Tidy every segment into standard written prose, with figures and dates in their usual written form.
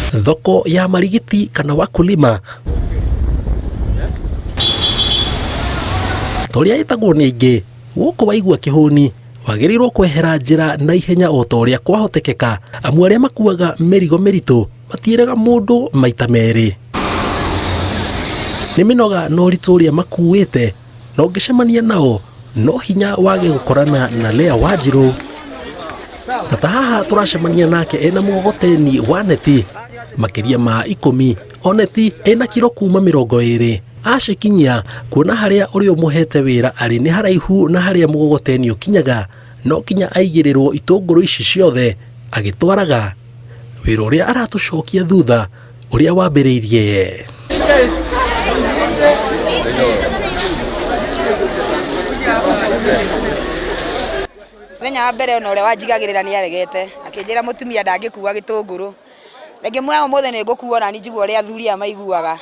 Thoko ya marigiti kana wakulima toria itagwo ni aingi guko waigua kihuni wagirirwo kwehera njira na ihenya o toria kwahotekeka amu aria makuaga merigo meritu matiiraga mundu maita meri ni minoga no rituria makuite no ngicemania nao no hinya wage gukorana na Lea Wanjiru na tahaha turacemania nake ena mugogoteni wa neti makiria ma 10 oneti ena kilo kuma 20 ashikinyia kuona haria uri umuhete wira ari ni haraihu na haria mugogoteni ukinyaga no kinya aigirirwo itunguru ici ciothe agitwaraga wira uria aratucokia thutha uria wambiriirie Wenya wa mbere no ure wanjigagirira ni aregete akinjira mutumia ndangikuwa gitunguru rege mwa umuthe ni ngukuwa na ni njigwo ria athuri amaiguaga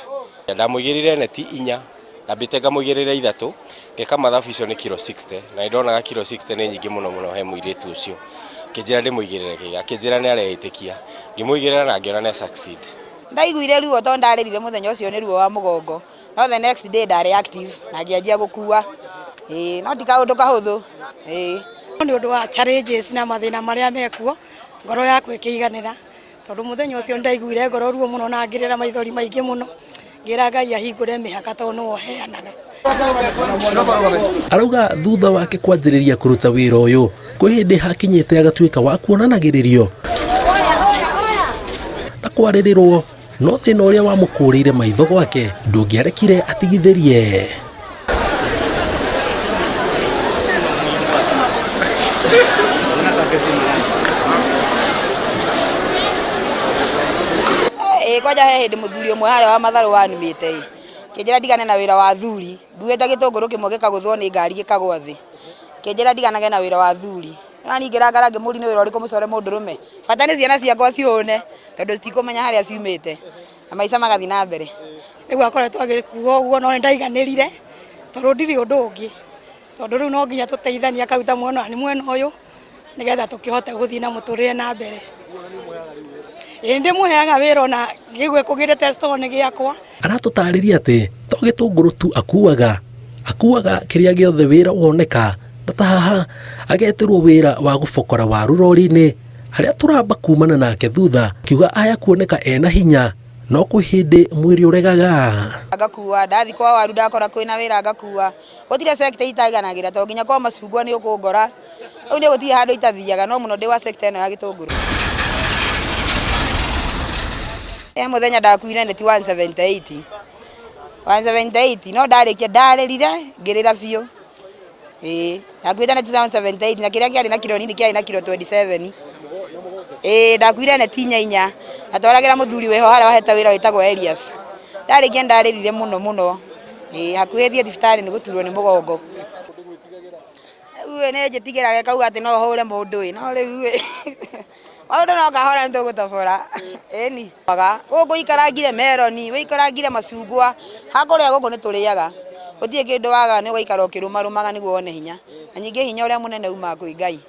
ndamugirire neti 4 na bitega mugirire 3 ngeka mathabu icio ni kilo 60 na ndonaga kilo 60 ni nyingi muno he muiritu ucio kinjira ndi muigirire kiga kinjira ni areitikia ngimuigirira na ngiona ne succeed ndaiguire ruo to ndarerire muthenya ucio ni ruo wa mugongo no the next day ndari active na ngianjia gukuwa no ndikaundu kahuthu ni undu wa challenges na mathina maria mekuo ngoro yakwa ikiiganira tondu muthenya ucio ndaiguire ngoro ruo muno na ngirira maithori maingi muno ngira Ngai ahingure mihaka tondu no heanaga arauga thutha wake kwanjiriria kuruta wira uyu kwi hindi hakinyite agatuika wa kuonanagiririo na kwaririrwo no thina uria wamukurire maitho gwake ndungiarekire atigithirie kwaja he hindi muthuri umwe haria wa matharu wanumite kinjira ndigane na wira wa thuri nduite gitunguru kimwe gikaguthwo ni ngari gikagwa thi kinjira ndiganage na wira wa thuri na ningira ngara ngimuri ni wira uri kumucore mundu rume bata ni ciana ciakwa cione tondu citikumenya haria ciumite na maica magathi na mbere riu akoretwo agikuo uguo no ndaiganirire tondu ndiri undu ungi tondu riu no nginya tuteithania kauta mwena ni mwena uyu nigetha tukihote guthii na muturire na mbere indi muheaga wira ona ngigwe kugire testone giakwa aratutariria ati to gitunguru tu akuaga kiria giothe wira woneka na tahaha agetirwo wira wa gufokora waru rori-ini haria turamba kumana nake thutha kiuga aya kuoneka ena hinya no kwi hindi mwiri uregaga agakuwa ndathi kwa waru ndakora kwina wira agakuwa gutire sector itaganagira to nginya kwa macungwa ni ukungora riu ni gutie handu itathiaga no muno ndi wa sector eno ya gitunguru muthenya ndakuire neti 178 no ndarikia ndarerire ngirira biu ndakuire neti 178 na kiria kiari na kilo nini kiari na kilo 27 ndakuire neti 4 na twaragira muthuri weho haria waheta wira witagwo Elias ndarikia ndarerire muno hakuhithie thibitari ni guturwo ni mugongo uwe ne jitigiraga kauga ati no hore mundu no riu Maundu no kahora ndu gutobora eni baga guku ikaragire meroni we ikaragire macungwa hakuria guku ni turiaga uthie kindu waga ni ugaikara ukiruma rumaga niguo one hinya na nyingi hinya uria munene uma kwi Ngai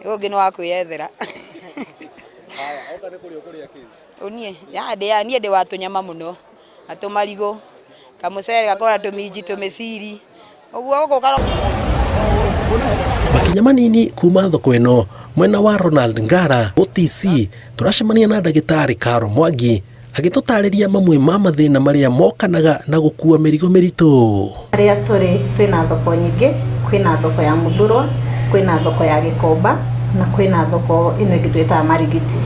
ungi ni wa kwiyethera haya oka ni kurio kuria ki unie ya nie ndi watunyama muno atumarigo kamucere gakora tuminji tumiciri uguo guku karo makinya manini kuma thoko eno mwena wa Ronald Ngara OTC turacemania na ndagitari Karo Mwangi agitutariria mamwe ma mathina maria mokanaga na gukua merigo meritu aria turi twina thoko nyingi kwina thoko ya Muthurwa kwina thoko ya Gikomba na kwina thoko ino ingitwita Marigiti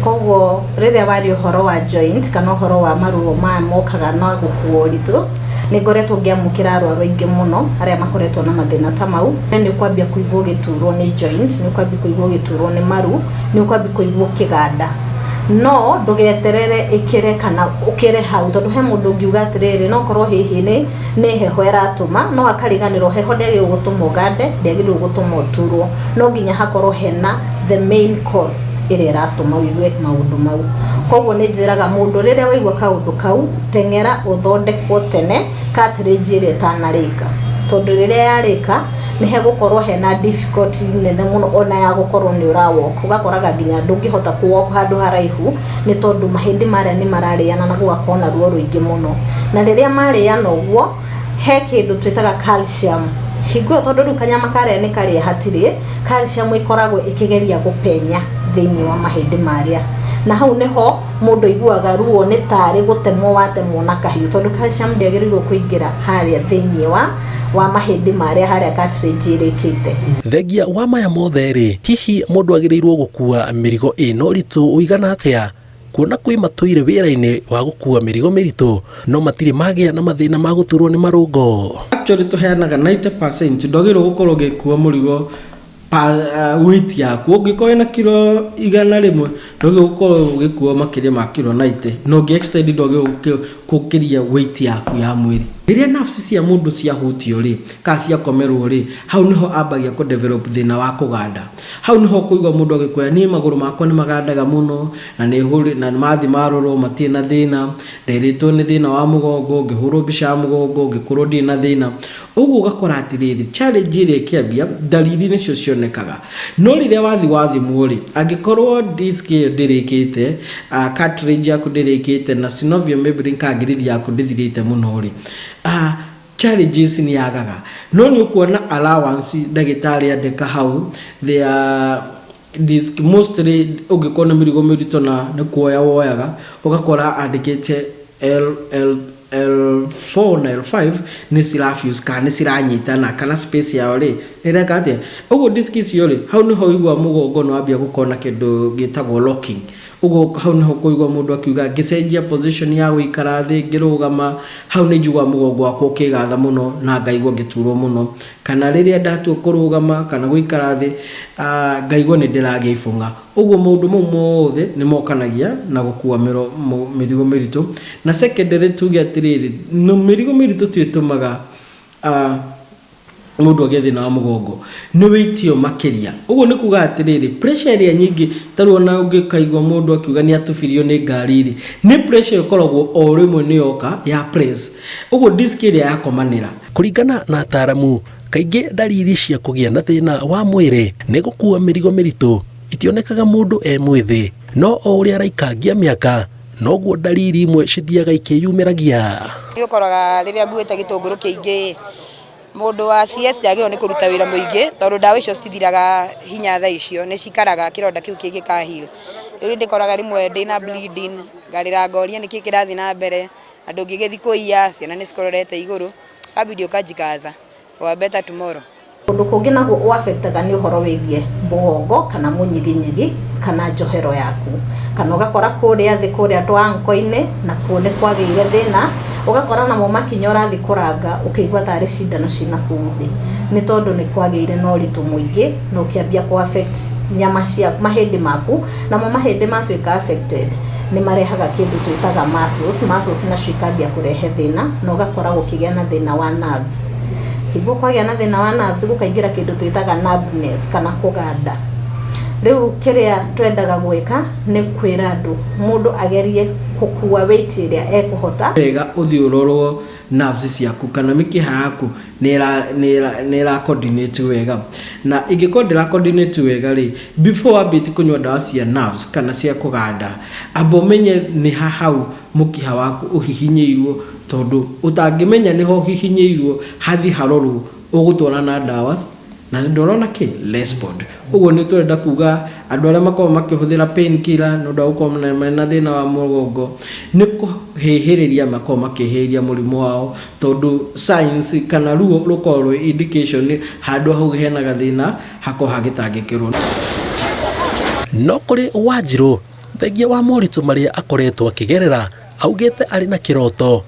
koguo riria wari uhoro wa joint kana uhoro wa maruo ma mokaga na gukua ritu ni ngoretwo ngiamukira arwaru aingi muno aria makoretwo na mathina ta mau ni kwambia kuigwo giturwo ni joint ni kwambia kuigwo giturwo ni maru ni kwambia kuigwo kiganda no ndugeterere ikire kana ukire hau tondu he mundu ungiuga atiriri no korwo hihi ni heho iratuma no akariganirwo heho ndegi gutuma ugande ndegi gutuma uturwo no nginya hakorwo hena the main cause ire iratuma wiwe maundu mau koguo ni njiraga mundu riria waigwa kaundu kau tengera uthondekwo tene cartridge ire tanarika tondu riria yarika nĩ hegũkorwo hena difficulty nene mũno ona ya gũkorwo nĩ ũrawalk ũgakoraga nginya ndũngĩhota kũwalk handũ haraihu nĩ tondũ mahĩndĩ marĩa nĩ mararĩana na gũgakorwo na ruo rũingĩ mũno na rĩrĩa marĩana ũguo he kĩndũ twĩtaga calcium hingo tondũ rĩu kanyama karĩa nĩ karĩa hatirĩ calcium ĩkoragwo ĩkĩgeria gũpenya thĩinĩ wa mahĩndĩ marĩa na hau niho mũndũ aiguaga ruo nĩ tarĩ gũtemwo watemwo na kahiũ tondũ calcium ndĩagĩrĩirwo kũingĩra harĩa thĩinĩ wa mahĩndĩ marĩa harĩa cartilage ĩrĩkĩte. Thengia wa maya mothe rĩ, hihi mũndũ agĩrĩirwo gũkua mĩrigo ĩno ritũ ũigana atĩa? Kuona kwĩ matũire wĩra-inĩ wa gũkua mĩrigo mĩritũ no matirĩ magĩa na mathĩna ma gũturwo nĩ marũngo. Actually tũheanaga 90% ndwagĩrĩirwo gũkorwo ũgĩkua mũrigo weight yaku ũngĩkorwo na kilo 100 ndwagĩrĩirwo gũkorwo ũgĩkua makĩria ma kilo 90 no ũngĩ extend ndwagĩrĩirwo gũkĩria weight yaku ya mwĩrĩ. Rĩrĩa nerves cia mũndũ ciahutio rĩ kana ciakomerwo rĩ hau niho ambagia ku develop thĩna wa kũganda. Hau niho kũigua mũndũ agĩkwĩra niĩ magũrũ makwa nĩ magandaga mũno na nĩ mathi marorwo matirĩ na thĩna nderĩtwo nĩ thĩna wa mũgongo ngĩhũrwo mbica ya mũgongo ngĩkorwo ndirĩ na thĩna. Ũguo ũgakora atĩrĩrĩ challenge ĩrĩa ĩkĩambia dalili nĩcio cionekaga no rĩrĩa wathimwo rĩ angĩkorwo disc ndĩrĩkĩte cartilage yaku ndĩrĩkĩte na synovial membrane kangĩrĩria yaku ndĩthirĩte mũno rĩ challenges ni yagaga no ni ukuona allowance ndagĩtarĩ andĩka hau there disc mostly ũngĩkona mĩrigo mĩritũ na nĩ kuoya woyaga ũgakora andĩkĩte L4 na L5 nĩ cirafuse kana nĩ ciranyitana kana space yao rĩ nĩreka atĩa ũguo disc icio rĩ hau niho igua mũgongo no ambia gũkona kĩndũ gĩtagwo locking. Ugo hau niho kũigua mũndũ akiuga ngĩcenjia position ya gũikara thĩ ngĩrũgama hau nĩ njigua mũgongo wakwa ũkĩgatha mũno na ngaigua ngĩturwo mũno kana rĩrĩa ndatua kũrũgama kana gũikara thĩ ngaigua nĩ ndĩragĩa ibũng'a. Uguo maũndũ mau mothe nĩ mokanagia na gũkua mĩrigo mĩritũ na secondary tuge atĩrĩrĩ mĩrigo mĩritũ twĩtũmaga mũndũ agĩe thĩna wa mũgongo nĩ wĩitio makĩria. Ũguo nĩ kuga atĩrĩrĩ pressure ĩrĩa nyingĩ tarĩ ona ũngĩkaigua mũndũ akiuga nĩ atũbirio nĩ ngari rĩ nĩ pressure ĩkoragwo o rĩmwe nĩ yoka ya press. Ũguo disc ĩrĩa yakomanĩra kũringana na ataaramu kaingĩ dalili cia kũgĩa na thĩna wa mwĩrĩ nĩ gũkua mĩrigo mĩritũ itionekaga mũndũ mwĩthĩ no o ũrĩa araikangia mĩaka noguo dalili imwe cithiaga ikĩyumĩragia. Ũkoraga rĩrĩa nguĩte gĩtũngũrũ kĩingĩ mũndũ wa CS ndagĩrĩirwo nĩ kũruta wĩra mũingĩ tondũ ndawa icio citithiraga hinya thaa icio nĩ cikaraga kĩronda kĩu kĩngĩkahil. Rĩu ndĩkoraga rĩmwe ndĩna bleeding ngarĩra ngoria nĩkĩ kĩrathiĩ na mbere andũ ngĩgĩthi kũiya ciana nĩ cikororete igũrũ kabidi ũkanjikaza for better tomorrow. Ũndũ kũngĩ naguo ũafectaga nĩ ũhoro wĩgiĩ mũgongo kana mũnyiginyigi kana njohero yaku kana ũgakora kũrĩa thĩ kũrĩa twanko-inĩ na kuo nĩ kwagĩire thĩna ũgakora namo makinya ũrathi kũranga ũkĩigua tarĩ cindano cina kũu thĩ nĩ tondũ nĩ kwagĩire na ũritũ mũingĩ na ũkĩambia ku affect nyama cia mahĩndĩ maku namo mahĩndĩ matuĩka affected nĩ marehaga kĩndũ twĩtaga muscles nacio ikambia kũrehe thĩna na ũgakora gũkĩgĩa na thĩna wa nerves. Hĩndĩ kwagĩa na thĩna wa nerves gũkaingĩra kĩndũ twĩtaga numbness kana kũganda. Rĩu kĩrĩa twendaga gwĩka nĩ kwĩra andũ mũndũ agerie gũkua weight ĩrĩa ekũhota. Wega ũthiĩ ũrorwo nerves ciaku kana mĩkiha yaku nĩ coordinate wega na ingĩkorwo ndĩra coordinate wega rĩ before wambĩtie kũnyua ndawa cia nerves kana cia kũganda amba ũmenye nĩ hau mũkiha waku ũhihinyĩirwo tondũ ũtangĩmenya nĩho ũhihinyĩirwo hathi harorwo ũgũtwara na ndawa na ndorona kĩ Lespod. Ũguo nĩ tũrenda kuga andũ arĩa makoragwo makĩhũthĩra painkiller nĩ ũndũ wa gũkorwo na thĩna wa mũgongo nĩ kũhĩhĩrĩria makorwo makĩhĩhĩria mũrimũ wao tondũ science kana ruo rũkorwo indication handũ hau hena gathĩna hakorwo hagĩtangĩkĩrwo. No kũrĩ Wanjirũ thengia wa moritũ marĩa akoretwo akĩgerera augĩte arĩ na kĩroto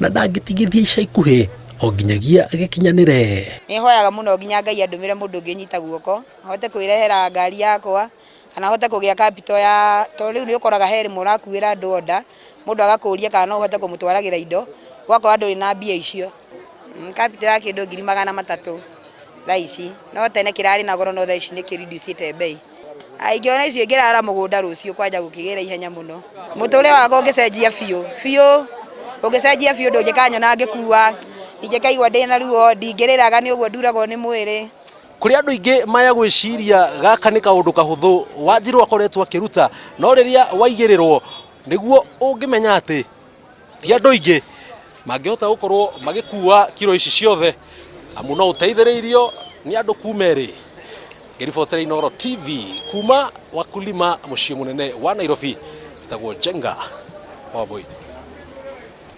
na ndangĩtigithia ica ikuhĩ o nginyagia agĩkinyanĩre. Nĩ hoyaga mũno nginya Ngai andũmĩre mũndũ ũngĩnyita guoko hote kwĩrehera ngari yakwa kana hote kũgĩa capital ya tondũ rĩu nĩ ũkoraga he rĩmwe ũrakuĩra andũ order mũndũ agakũria kana no ũhote kũmũtwaragĩra indo ũgakorwo ndũrĩ na mbia icio capital ya kĩndũ 300,000 thaa ici no tene kĩrarĩ na goro no thaa ici nĩ kĩreducĩte bei. Ingĩona icio ingĩrara mũgũnda rũciũ kwanja gũkĩgĩra ihenya mũno mũtũrĩre wako ũngĩcenjia biũ ũngĩcenjia biũ ndũngĩkanyona ngĩkua ingĩkaigua ndĩna ruo ndingĩrĩraga nĩ ũguo nduragwo nĩ mwĩrĩ. Kuri andu ingi maya gwiciria gaka ni kaundu kahuthu Wanjiru akoretwo akiruta no riria waigirirwo niguo ungimenya ati ti andu ingi mangihota gukorwo magikuwa kilo ici ciothe amu no uteithiriirio ni andu kumeri. Ngiribotera Inooro TV kuma Wakulima muciĩ munene wa Nairobi, Jitagwo Jenga Wambui.